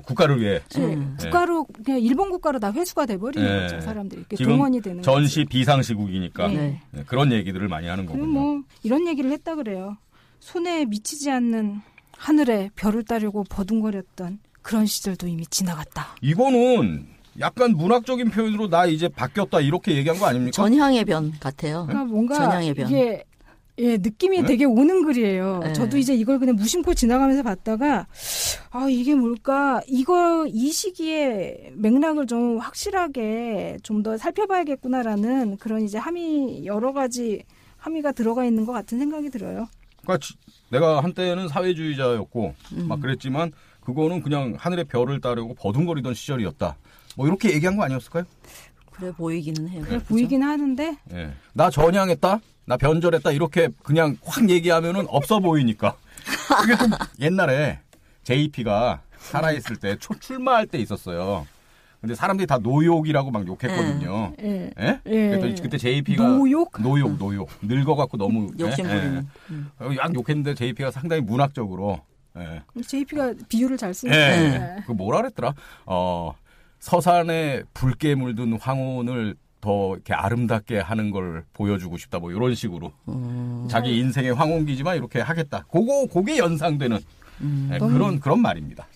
국가를 위해 국가로 그냥 일본 국가로 다 회수가 돼버리는 거죠. 사람들이 이렇게 지금 동원이 되는 전시 거지. 비상시국이니까 네. 그런 얘기들을 많이 하는 그리고 거군요. 뭐 이런 얘기를 했다 그래요. 손에 미치지 않는 하늘에 별을 따려고 버둥거렸던 그런 시절도 이미 지나갔다. 이거는 약간 문학적인 표현으로 나 이제 바뀌었다 이렇게 얘기한 거 아닙니까? 전향의 변 같아요. 그러니까 뭔가 전향의 변. 이게 느낌이 되게 오는 글이에요. 네. 저도 이제 이걸 그냥 무심코 지나가면서 봤다가 이게 뭘까? 이 시기에 맥락을 좀 확실하게 좀 더 살펴봐야겠구나라는 그런 이제 여러 가지 함의가 들어가 있는 것 같은 생각이 들어요. 그러니까 내가 한때는 사회주의자였고 막 그랬지만 그거는 그냥 하늘의 별을 따르고 버둥거리던 시절이었다. 뭐 이렇게 얘기한 거 아니었을까요? 그래 보이기는 해요. 그래 보이긴 하는데 예. 나 전향했다, 나 변절했다 이렇게 그냥 확 얘기하면은 없어 보이니까. 그게 좀 옛날에 JP가 살아있을 때 출마할 때 있었어요. 근데 사람들이 다 노욕이라고 막 욕했거든요. 예. 예? 예. 그랬더니 그때 JP가 노욕? 늙어갖고 너무 욕심부리는. 약 욕했는데 JP가 상당히 문학적으로. 예. JP가 비유를 잘 쓰니까. 예. 그 뭐라 그랬더라? 서산에 붉게 물든 황혼을 더 이렇게 아름답게 하는 걸 보여주고 싶다. 뭐 이런 식으로. 자기 인생의 황혼기지만 이렇게 하겠다. 그게 연상되는 그런 말입니다.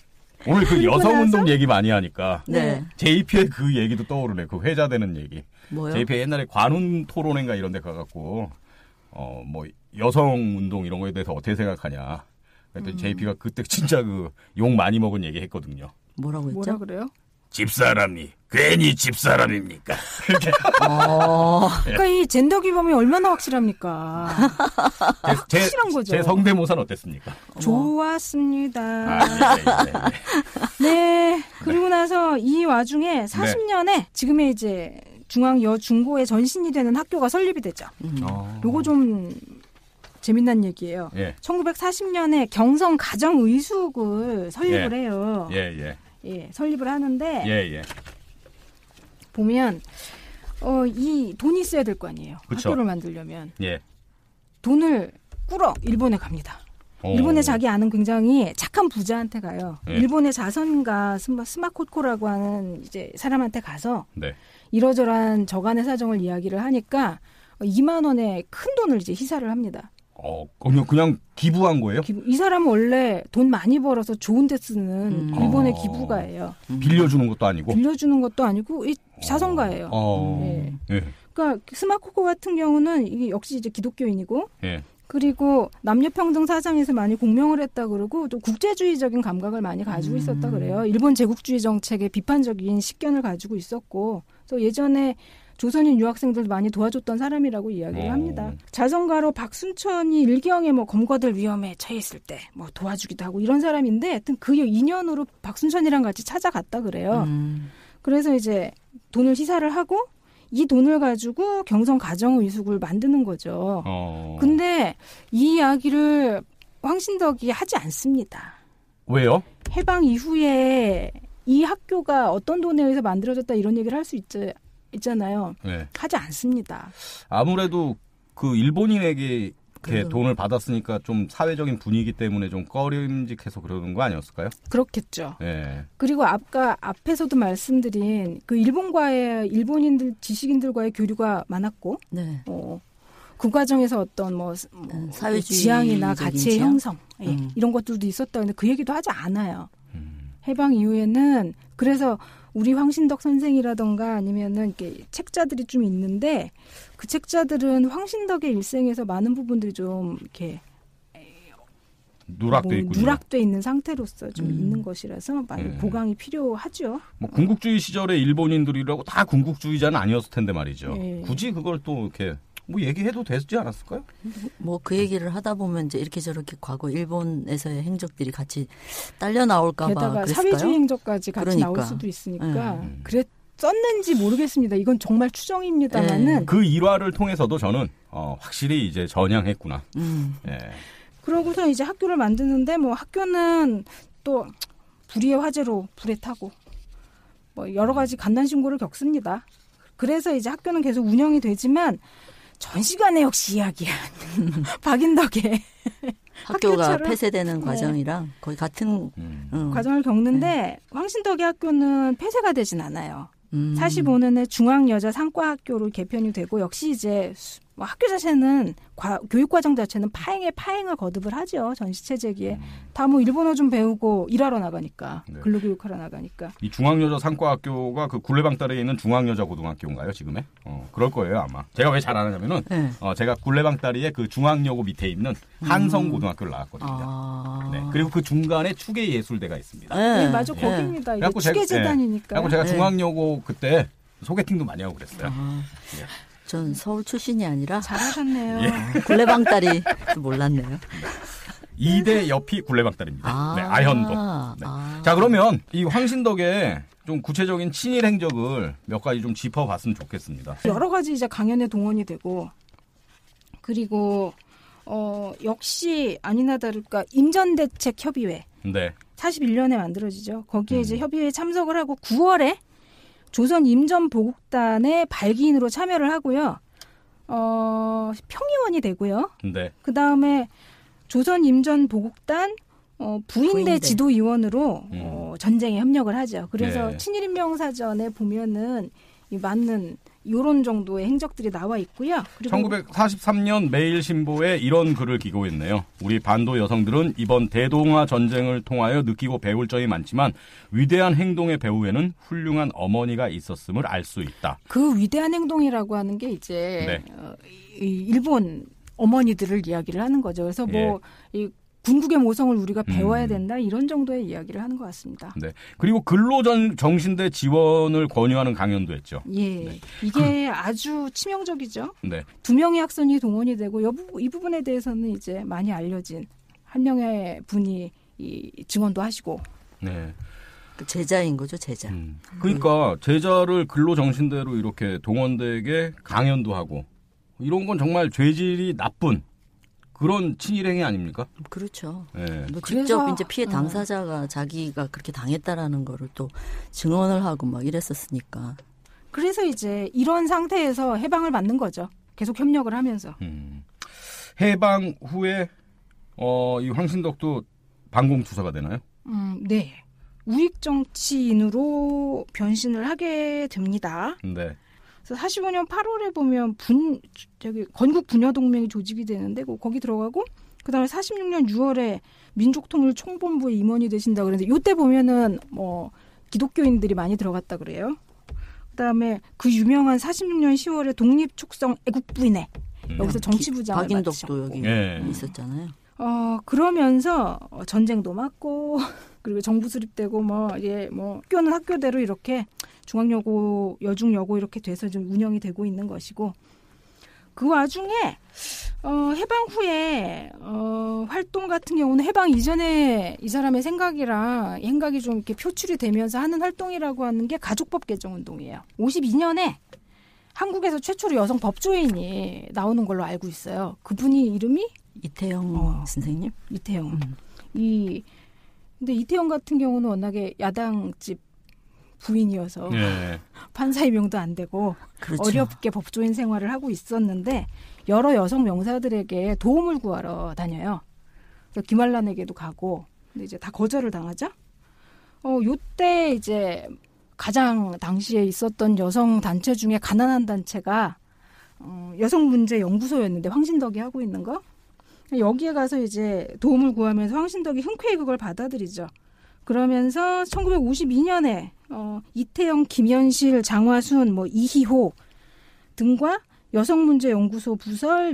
오늘 그 여성운동 얘기 많이 하니까 네. JP의 그 얘기도 떠오르네. 그 회자되는 얘기. 뭐요? JP가 옛날에 관훈 토론회인가 이런 데 가갖고 뭐 여성운동 이런 거에 대해서 어떻게 생각하냐. 그랬더니 JP가 그때 진짜 그 욕 많이 먹은 얘기 했거든요. 뭐라고 했죠? 뭐라 그래요? 집사람이 괜히 집사람입니까? 그러니까 이 젠더 기범이 얼마나 확실합니까? 확실한 거죠. 제 성대모사는 어땠습니까? 좋았습니다. 예. 네. 그리고 나서 이 와중에 40년에 지금의 이제 중앙여중고의 전신이 되는 학교가 설립이 되죠. 요거 좀 재미난 얘기예요. 예. 1940년에 경성 가정의숙을 설립을 해요. 예. 설립을 하는데 예. 보면 이 돈이 있어야 될 거 아니에요. 그쵸. 학교를 만들려면. 예. 돈을 꾸러 일본에 갑니다. 일본에 자기 아는 굉장히 착한 부자한테 가요. 예. 일본의 자선가 스마코코라고 하는 이제 사람한테 가서 네. 이러저러한 저간의 사정을 이야기를 하니까 2만 원의 큰 돈을 이제 희사를 합니다. 그냥 기부한 거예요? 이 사람은 원래 돈 많이 벌어서 좋은 데 쓰는 일본의 기부가예요. 빌려주는 것도 아니고? 빌려주는 것도 아니고 이 자선가예요. 예. 그러니까 스마코코 같은 경우는 이게 역시 이제 기독교인이고 예. 그리고 남녀평등 사상에서 많이 공명을 했다 그러고 또 국제주의적인 감각을 많이 가지고 있었다 그래요. 일본 제국주의 정책에 비판적인 식견을 가지고 있었고 또 예전에 조선인 유학생들도 많이 도와줬던 사람이라고 이야기를 합니다. 자선가로 박순천이 일경에 뭐 검거될 위험에 처해 있을 때 뭐 도와주기도 하고 이런 사람인데 하여튼 그 인연으로 박순천이랑 같이 찾아갔다 그래요. 그래서 이제 돈을 희사를 하고 이 돈을 가지고 경성 가정의숙을 만드는 거죠. 근데 이 이야기를 황신덕이 하지 않습니다. 왜요? 해방 이후에 이 학교가 어떤 돈에 의해서 만들어졌다 이런 얘기를 할 수 있잖아요. 네. 하지 않습니다. 아무래도 그 일본인에게 이렇게 돈을 받았으니까 좀 사회적인 분위기 때문에 좀 꺼림직해서 그러는 거 아니었을까요? 그렇겠죠. 네. 그리고 앞에서도 말씀드린 그 일본과의 일본인들 지식인들과의 교류가 많았고, 네. 그 과정에서 어떤 사회주의 지향이나 가치의 지향? 형성 이런 것들도 있었다. 근데 그 얘기도 하지 않아요. 해방 이후에는 그래서 우리 황신덕 선생이라던가 아니면은 이렇게 책자들이 좀 있는데 그 책자들은 황신덕의 일생에서 많은 부분들이 좀 이렇게 누락돼 있군요. 누락돼 있는 상태로서 좀 있는 것이라서 많이 예. 보강이 필요하죠. 뭐 군국주의 시절에 일본인들이라고 다 군국주의자는 아니었을 텐데 말이죠. 예. 굳이 그걸 또 이렇게 뭐 얘기해도 되지 않았을까요? 뭐 그 얘기를 하다 보면 이제 이렇게 저렇게 과거 일본에서의 행적들이 같이 딸려 나올까 봐 게다가 그랬을까요? 사회주의 행적까지 같이 그러니까. 나올 수도 있으니까 네. 그랬었는지 모르겠습니다. 이건 정말 추정입니다만은 그 일화를 통해서도 저는 확실히 이제 전향했구나. 예. 그러고서 이제 학교를 만드는데 뭐 학교는 또 불의의 화재로 불에 타고 뭐 여러 가지 간단 신고를 겪습니다. 그래서 이제 학교는 계속 운영이 되지만 전시관에 역시 이야기한 박인덕의 학교가 학교처럼 폐쇄되는 네. 과정이랑 거의 같은 과정을 겪는데 황신덕의 학교는 폐쇄가 되진 않아요. 45년 45년에 중앙여자상과학교로 개편이 되고 역시 이제 뭐 학교 자체는 교육과정 자체는 파행을 거듭을 하죠. 전시체제기에 다 뭐 일본어 좀 배우고 일하러 나가니까 네. 근로교육하러 나가니까. 이 중앙여자 상과학교가 그 굴레방딸에 있는 중앙여자 고등학교인가요 지금에? 그럴 거예요 아마. 제가 왜 잘 아냐면은 네. 제가 굴레방딸이의 그 중앙여고 밑에 있는 한성고등학교를 나왔거든요. 네. 그리고 그 중간에 추계예술대가 있습니다. 네, 맞아 거기입니다. 이게 추계재단이니까. 그래갖고 제가 네. 중앙여고 그때 소개팅도 많이 하고 그랬어요. 예. 전 서울 출신이 아니라 잘하셨네요. 굴레방딸이 몰랐네요. 2대 옆이 굴레방딸입니다. 네, 아현동. 네. 자 그러면 이 황신덕의 좀 구체적인 친일 행적을 몇 가지 좀 짚어봤으면 좋겠습니다. 여러 가지 이제 강연에 동원이 되고 그리고 역시 아니나 다를까 임전대책협의회 네. 41년에 만들어지죠. 거기에 이제 협의회에 참석을 하고 9월에 조선 임전보국단의 발기인으로 참여를 하고요. 평의원이 되고요. 네. 그 다음에 조선 임전보국단 부인대 지도위원으로 전쟁에 협력을 하죠. 그래서 네. 친일인명사전에 보면은 이 맞는 이런 정도의 행적들이 나와 있고요. 그리고 1943년 매일신보에 이런 글을 기고했네요. 우리 반도 여성들은 이번 대동아 전쟁을 통하여 느끼고 배울 점이 많지만 위대한 행동의 배후에는 훌륭한 어머니가 있었음을 알 수 있다. 그 위대한 행동이라고 하는 게 이제 이 일본 어머니들을 이야기를 하는 거죠. 그래서 뭐 이 군국의 모성을 우리가 배워야 된다 이런 정도의 이야기를 하는 것 같습니다. 네. 그리고 근로정신대 지원을 권유하는 강연도 했죠. 예, 네. 이게 아주 치명적이죠. 네. 2명의 학생이 동원이 되고 이 부분에 대해서는 이제 많이 알려진 한 명의 분이 이 증언도 하시고. 네. 그 제자인 거죠, 제자. 그러니까 제자를 근로정신대로 이렇게 동원되게 강연도 하고 이런 건 정말 죄질이 나쁜 그런 친일행위 아닙니까? 그렇죠. 네. 뭐 직접 이제 피해 당사자가 자기가 그렇게 당했다라는 거를 또 증언을 하고 막 이랬었으니까. 그래서 이제 이런 상태에서 해방을 받는 거죠. 계속 협력을 하면서. 해방 후에 이 황신덕도 반공투사가 되나요? 네. 우익 정치인으로 변신을 하게 됩니다. 네. 그래서 45년 8월에 보면 건국 분여동맹이 조직이 되는데 거기 들어가고 그다음에 46년 6월에 민족통일총본부의 임원이 되신다 그랬는데 이때 보면은 뭐 기독교인들이 많이 들어갔다 그래요. 그다음에 그 유명한 46년 10월에 독립축성 애국부인회 여기서 정치부장을 박인덕도 여기 있었잖아요. 그러면서 전쟁도 맞고 그리고 정부 수립되고 뭐 학교는 학교대로 이렇게 중앙여고, 여중여고 이렇게 돼서 좀 운영이 되고 있는 것이고 그 와중에 해방 후에 활동 같은 경우는 해방 이전에 이 사람의 생각이 좀 이렇게 표출이 되면서 하는 활동이라고 하는 게 가족법 개정 운동이에요. 52년에 한국에서 최초로 여성 법조인이 나오는 걸로 알고 있어요. 그분이 이름이 이태영 선생님? 이태영. 근데 이태영 같은 경우는 워낙에 야당집 부인이어서 판사 임용도 안 되고 그렇죠. 어렵게 법조인 생활을 하고 있었는데 여러 여성 명사들에게 도움을 구하러 다녀요. 그래서 김한란에게도 가고 근데 이제 다 거절을 당하죠. 요때 이제 가장 당시에 있었던 여성 단체 중에 가난한 단체가 여성 문제 연구소였는데 황신덕이 하고 있는 거. 여기에 가서 이제 도움을 구하면서 황신덕이 흔쾌히 그걸 받아들이죠. 그러면서 1952년에 이태영, 김현실, 장화순, 이희호 등과 여성문제연구소 부설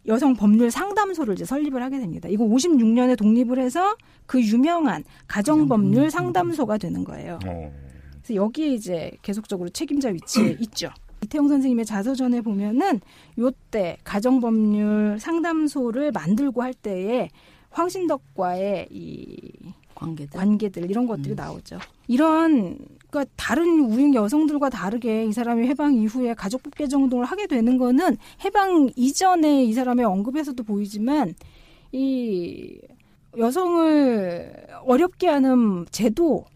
여성법률상담소를 이제 설립을 하게 됩니다. 이거 56년에 독립을 해서 그 유명한 가정법률 상담소가 되는 거예요. 그래서 여기에 이제 계속적으로 책임자 위치에 있죠. 이태용 선생님의 자서전에 보면은 요때 가정법률 상담소를 만들고 할 때에 황신덕과의 이 관계들 이런 것들이 나오죠. 이런 그러니까 다른 우익 여성들과 다르게 이 사람이 해방 이후에 가족법 개정 운동을 하게 되는 거는 해방 이전에 이 사람의 언급에서도 보이지만 이 여성을 어렵게 하는 제도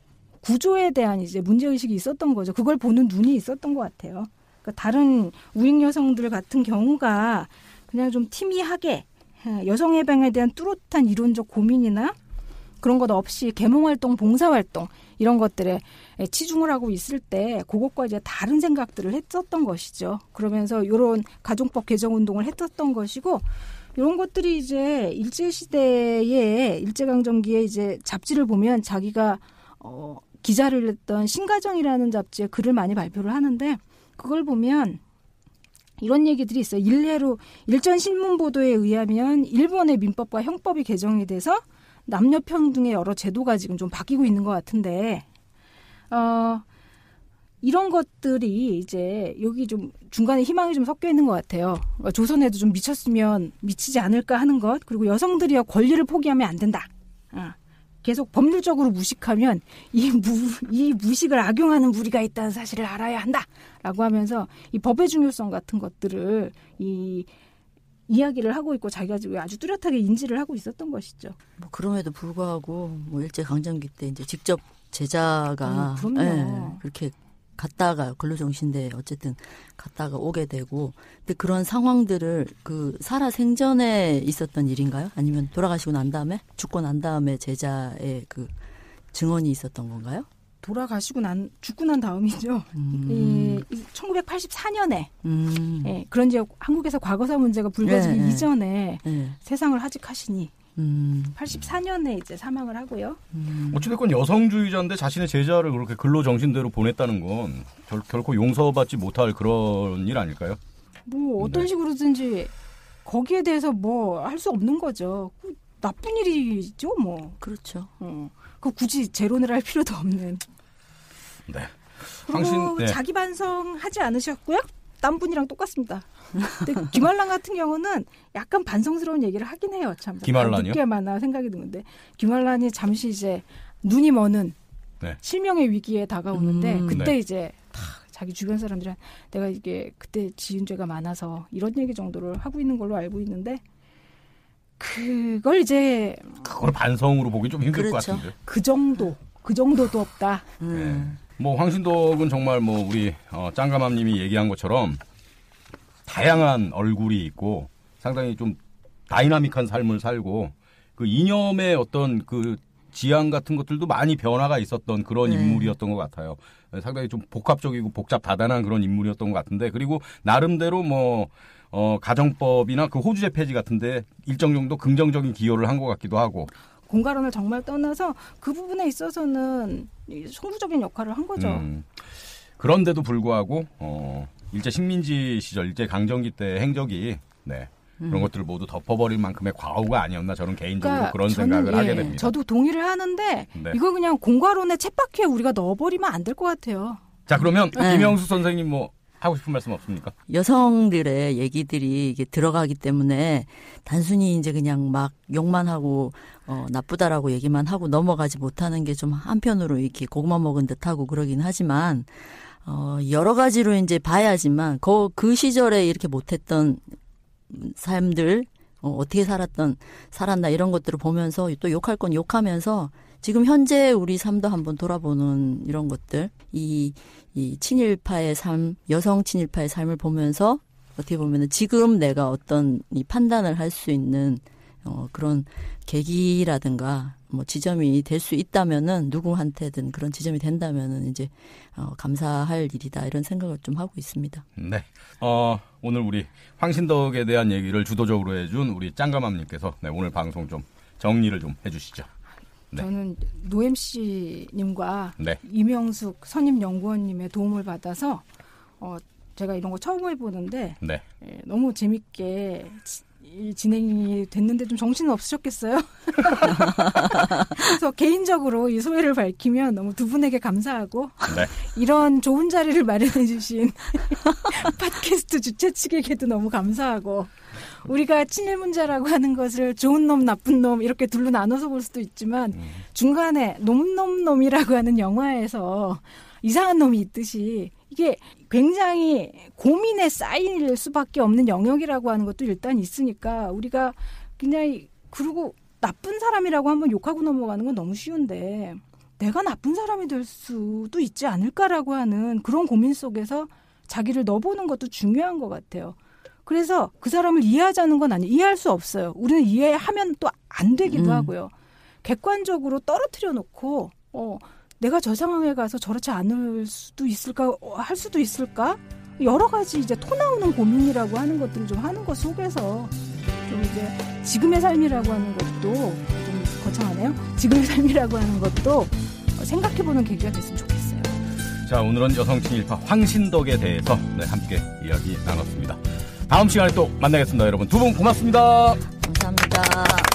구조에 대한 이제 문제의식이 있었던 거죠. 그걸 보는 눈이 있었던 것 같아요. 그러니까 다른 우익 여성들 같은 경우가 그냥 좀 티미하게 여성 해방에 대한 뚜렷한 이론적 고민이나 그런 것 없이 계몽활동, 봉사활동 이런 것들에 치중을 하고 있을 때 그것과 이제 다른 생각들을 했었던 것이죠. 그러면서 이런 가정법 개정 운동을 했었던 것이고 이런 것들이 이제 일제시대에 일제강점기에 이제 잡지를 보면 자기가 기자를 했던 신가정이라는 잡지에 글을 많이 발표를 하는데 그걸 보면 이런 얘기들이 있어요. 일례로 일전 신문 보도에 의하면 일본의 민법과 형법이 개정이 돼서 남녀 평등의 여러 제도가 지금 좀 바뀌고 있는 것 같은데 이런 것들이 이제 여기 좀 중간에 희망이 좀 섞여 있는 것 같아요. 조선에도 좀 미쳤으면 미치지 않을까 하는 것 그리고 여성들이야 권리를 포기하면 안 된다. 계속 법률적으로 무식하면 이 무식을 악용하는 무리가 있다는 사실을 알아야 한다라고 하면서 이 법의 중요성 같은 것들을 이야기를 하고 있고 자기가 아주 뚜렷하게 인지를 하고 있었던 것이죠. 뭐 그럼에도 불구하고 뭐 일제 강점기 때 이제 직접 제자가 그렇게 갔다가 근로정신대에 어쨌든 갔다가 오게 되고 근데 그런 상황들을 그 살아 생전에 있었던 일인가요? 아니면 돌아가시고 난 다음에 죽고 난 다음에 제자의 그 증언이 있었던 건가요? 죽고 난 다음이죠. 1984년에 그런 이제 한국에서 과거사 문제가 불거지기 이전에 세상을 하직하시니 84년에 이제 사망을 하고요. 어찌됐건 여성주의자인데 자신의 제자를 그렇게 근로정신대로 보냈다는 건 결코 용서받지 못할 그런 일 아닐까요? 뭐 어떤 식으로든지 거기에 대해서 뭐 할 수 없는 거죠. 나쁜 일이죠, 뭐. 그렇죠. 그 굳이 재론을 할 필요도 없는. 네. 그리고 자기 반성하지 않으셨고요. 딴 분이랑 똑같습니다. 근데 김환란 같은 경우는 약간 반성스러운 얘기를 하긴 해요. 참. 김환란이요? 늦게마나 생각이 드는데 김환란이 잠시 이제 눈이 머는 실명의 위기에 다가오는데 그때 이제 자기 주변 사람들은 내가 이게 그때 지은 죄가 많아서 이런 얘기 정도를 하고 있는 걸로 알고 있는데 그걸 이제 그걸 반성으로 보기 좀 힘들 그렇죠. 것 같은데. 그 정도도 없다. 뭐 황신덕은 정말 뭐 우리 짱가맘님이 얘기한 것처럼 다양한 얼굴이 있고 상당히 좀 다이나믹한 삶을 살고 그 이념의 어떤 그 지향 같은 것들도 많이 변화가 있었던 그런 인물이었던 것 같아요. 상당히 좀 복합적이고 복잡다단한 그런 인물이었던 것 같은데 그리고 나름대로 뭐 가정법이나 그 호주제 폐지 같은데 일정 정도 긍정적인 기여를 한 것 같기도 하고. 공가론을 정말 떠나서 그 부분에 있어서는 선구적인 역할을 한 거죠. 그런데도 불구하고 일제 식민지 시절, 일제 강점기 때 행적이 그런 것들을 모두 덮어버릴 만큼의 과오가 아니었나 저는 개인적으로 그러니까 그런 생각을 하게 됩니다. 저도 동의를 하는데 이거 그냥 공가론의 쳇바퀴에 우리가 넣어버리면 안 될 것 같아요. 자 그러면 김영수 선생님 뭐 하고 싶은 말씀 없습니까? 여성들의 얘기들이 이게 들어가기 때문에 단순히 이제 그냥 막 욕만 하고 나쁘다라고 얘기만 하고 넘어가지 못하는 게 좀 한편으로 이렇게 고구마 먹은 듯하고 그러긴 하지만 여러 가지로 이제 봐야지만 그 시절에 이렇게 못했던 삶들 어떻게 살았나 이런 것들을 보면서 또 욕할 건 욕하면서 지금 현재 우리 삶도 한번 돌아보는 이런 것들 이 친일파의 삶, 여성 친일파의 삶을 보면서 어떻게 보면은 지금 내가 어떤 이 판단을 할 수 있는 그런 계기라든가 뭐 지점이 될 수 있다면은 누구한테든 그런 지점이 된다면은 이제 감사할 일이다 이런 생각을 좀 하고 있습니다. 네. 오늘 우리 황신덕에 대한 얘기를 주도적으로 해준 우리 짱가맘님께서 오늘 방송 좀 정리를 좀 해주시죠. 네. 저는 노엠씨님과 이명숙 선임연구원님의 도움을 받아서 제가 이런 거 처음 해보는데 네. 너무 재밌게 진행이 됐는데 좀 정신은 없으셨겠어요? 그래서 개인적으로 이 소회를 밝히면 너무 두 분에게 감사하고 네. 이런 좋은 자리를 마련해 주신 팟캐스트 주최 측에게도 너무 감사하고 우리가 친일문제라고 하는 것을 좋은 놈 나쁜 놈 이렇게 둘로 나눠서 볼 수도 있지만 중간에 놈이라고 하는 영화에서 이상한 놈이 있듯이 이게 굉장히 고민에 쌓일 수밖에 없는 영역이라고 하는 것도 일단 있으니까 우리가 굉장히 그리고 나쁜 사람이라고 한번 욕하고 넘어가는 건 너무 쉬운데 내가 나쁜 사람이 될 수도 있지 않을까라고 하는 그런 고민 속에서 자기를 넣어보는 것도 중요한 것 같아요. 그래서 그 사람을 이해하자는 건 아니에요. 이해할 수 없어요. 우리는 이해하면 또 안 되기도 하고요. 객관적으로 떨어뜨려 놓고 내가 저 상황에 가서 저렇지 않을 수도 있을까, 할 수도 있을까? 여러 가지 이제 토 나오는 고민이라고 하는 것들을 좀 하는 것 속에서 좀 이제 지금의 삶이라고 하는 것도 좀 거창하네요. 지금의 삶이라고 하는 것도 생각해보는 계기가 됐으면 좋겠어요. 자, 오늘은 여성 친일파 황신덕에 대해서 함께 이야기 나눴습니다. 다음 시간에 또 만나겠습니다. 여러분 두 분 고맙습니다. 감사합니다.